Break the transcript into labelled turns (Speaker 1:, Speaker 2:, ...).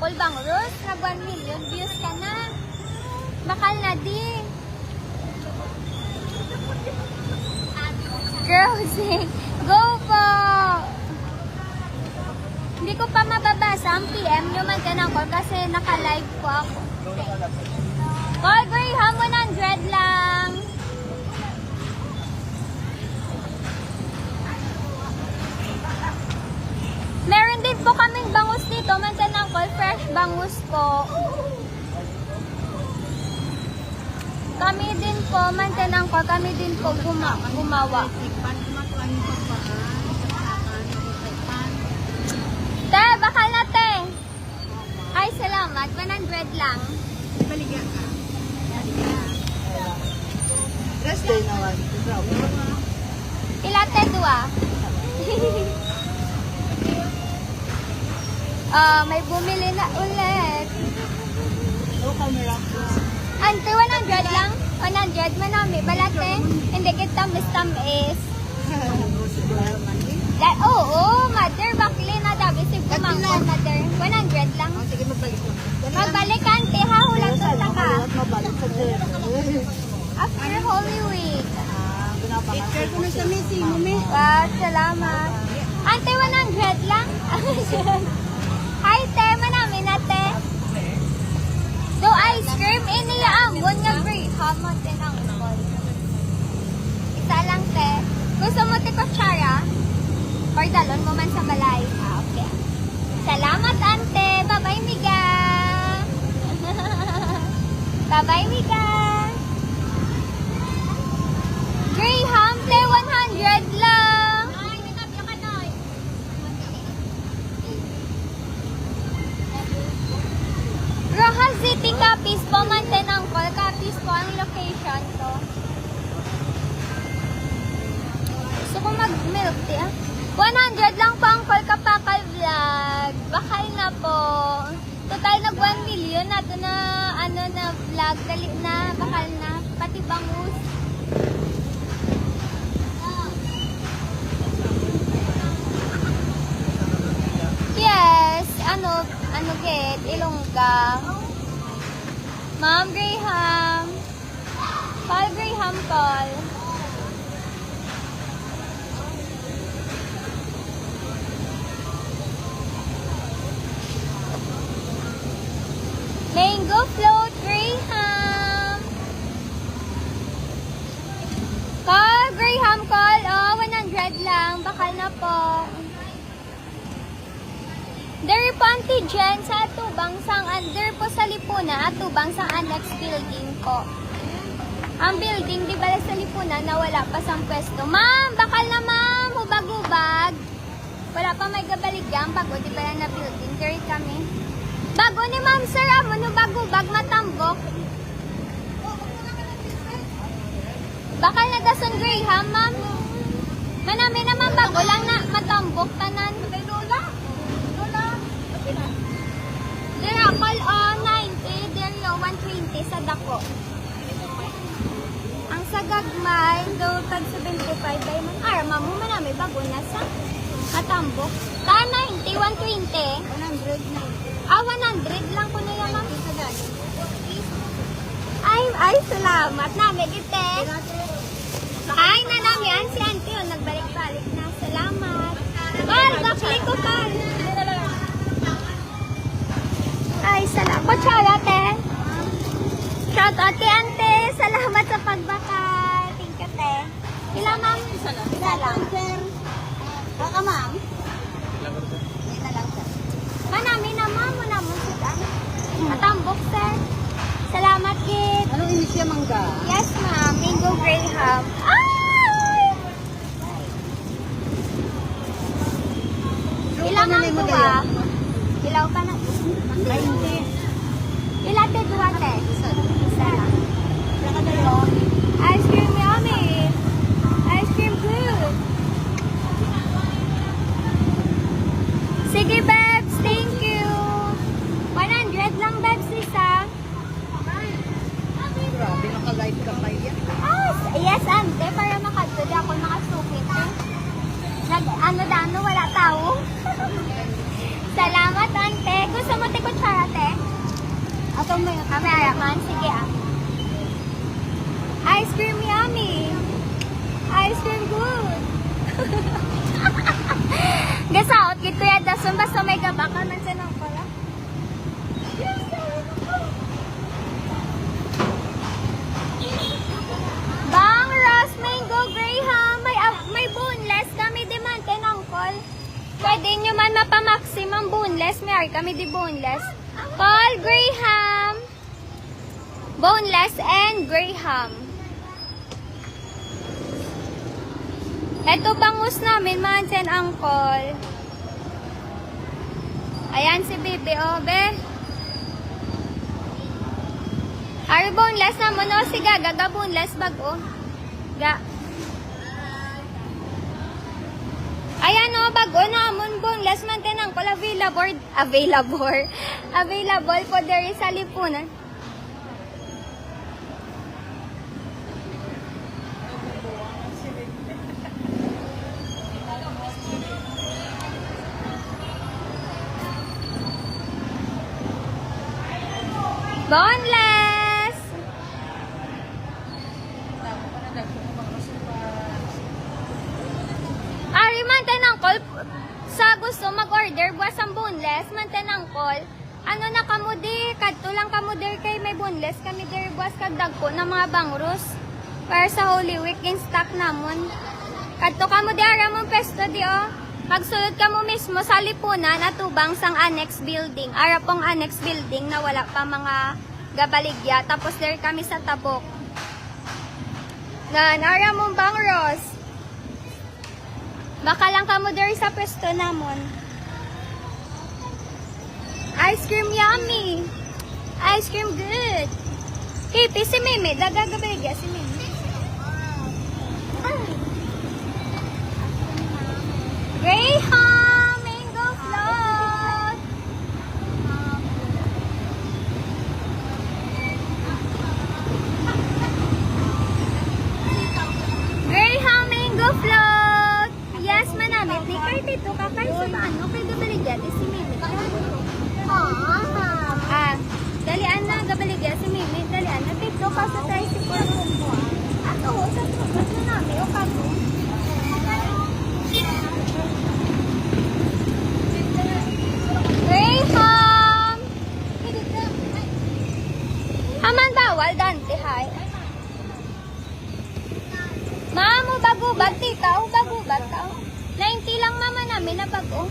Speaker 1: Uncle Bang Rus, nag 1 million views ka na. Bakal na di. Girls, go po! Hindi ko pa mababasa ang PM nyo magtanangkol kasi naka-live po ako. Call Graham, 100 lang. Meron din po kaming bangus dito, magtanangkol, fresh bangus po. Kami din po, mantanangkol, kami din po gumawa. Te, bakal na te. Ay, salamat. 100 lang.
Speaker 2: Baligya ka.
Speaker 3: Rest day naman.
Speaker 1: Ilate, 2. May bumili na ulit.
Speaker 3: No camera.
Speaker 1: Ante, 100 lang. 100, manami. Balate. Hindi kita mistamis. Oo, mother. Bakli na dabi. Si Bumangko, mother. 100 lang.
Speaker 3: Sige, magbalik mo.
Speaker 1: Magbalik ka, ante. Ha? Hulang tunta ka.
Speaker 3: Mabalik sa gym.
Speaker 1: After Holy Week.
Speaker 3: Picture ko na sa missing mo, me.
Speaker 1: Wow, salamat. Ante, 100 lang. Hi, te. Manami na, te. Do ice cream, iniyaambon nga free. Hamon din ang call. Isa lang, te. Gusto mo ti kutsara? Or dalon mo man sa balay? Ah, okay. Salamat, ante. Bye-bye, miga. Bye-bye, miga. Graham, te, 100 lang. Ay, minabyo ka na. Rojas City, Capiz po, Mantenangkol. Capiz po ang location to. Gusto ko mag-milk tea. 100 lang po ang call kapakal vlog. Bakal na po. Total nag 1 million na to na ano na vlog. Dali na, bakal na. Pati bangus. Yes, ano get, Ilongga. Ma'am Graham. Call Graham, call. Mango float, Graham. Call, Graham, call. Oh, 100 lang. Bakal na po. There po antigen sa atubang sang there po sa Lipuna, atubang sang annex building po. Ang building, di ba sa Lipuna, na wala pa sang pwesto. Ma'am, bakal na ma'am. Hubag-hubag. Wala pa may gabaligang bago, di ba na building. There kami. Bago ni ma'am sir, amo no bago-bag matambok. Bakal na dason Graham, ma'am. Manami naman bago lang na matambok tanan. There akal 90, there 120 sa dako. Ang sagagmay, do tag 75 ay man arma mo manami bago na sa matambok. Ta 90, 120.
Speaker 3: 190.
Speaker 1: 100 lang ko na yan, ma'am. Ay, salamat. Nami, gite. Ay, nanami. An si auntie, oh, nagbalik-balik na. Salamat. Pal, bakli ko, pal. Ay, salamat. Kutsara, te. Shout out kay ante. Salamat sa pagbakal. Thank you, te. Pila, ma'am? Isa lang.
Speaker 3: Baka, ma'am?
Speaker 1: Manami na, ma'am. Muna mo sudan. Matambok, sir. Salamat, kid.
Speaker 3: Anong inisya mangga?
Speaker 1: Yes, ma'am. Mango Graham. Ay! Ilang ang duwa? Ilaw pa na.
Speaker 3: Ay, hindi.
Speaker 1: Ilang te duwa, te? Isa lang. Ice cream yummy. Ice cream good. Sige, Babs. Thank you. 100 lang, Babs, isa.
Speaker 3: Grabe, naka-live ka pa yan.
Speaker 1: Yes, ante. Para makatod ako nakasukit. Ano, wala tao. Salamat, ante. Gusto mo ti kutsara Gusto mo yung cameraman? Sige ah. Ice cream yummy. Ice cream good. Gasaot, kit kuya dason, basta may gabaka man sa nang pala. Bang, Ross, mango, graham, may boneless kami di man, tinangkol. Pwede nyo man mapamaximum boneless, may kami di boneless. Call graham, boneless and graham. Ito bangus namin, mansen angkol. Ayan si Bibi, oh, be. Ari boneless na mo, no? Sige, gaga boneless bag, oh. Ga. Ayan, oh, bago na amon boneless man tinangkol. Available po there sa lipunan. Boneless! Ari man tinangkol, sa gusto mag-order, buwas ang boneless, man tinangkol. Ano na kamo di, kadto lang kamo der kay may boneless, kami der buwas kagdagko na mga bangros. Para sa Holy Week, in stock namon. Kadto kamo di, aramon pesto di oh. Pagsulod ka mo mismo sa lipunan at tubang sang annex building. Ara pong annex building na wala pa mga gabaligya. Tapos there kami sa tabok. Nara mong bang Ross. Baka lang ka mo there sa pwesto namon. Ice cream yummy. Ice cream good. Kipi si Mimi. Daga gabaligya si Mimi. Graham, mango float. Graham, mango float. Yes, manamit. Ni kay dito ka kay sa ano kay gabaligya si Mimi. Dalian na gabaligya si Mimi. Dalian na dito ka sa tricycle. Ato sa truck na namin o kago. Graham! Haman bawal, Dante, hay. Mamo, bago-bag, tita. Bago-bag, tao. 90 lang mama namin na bago.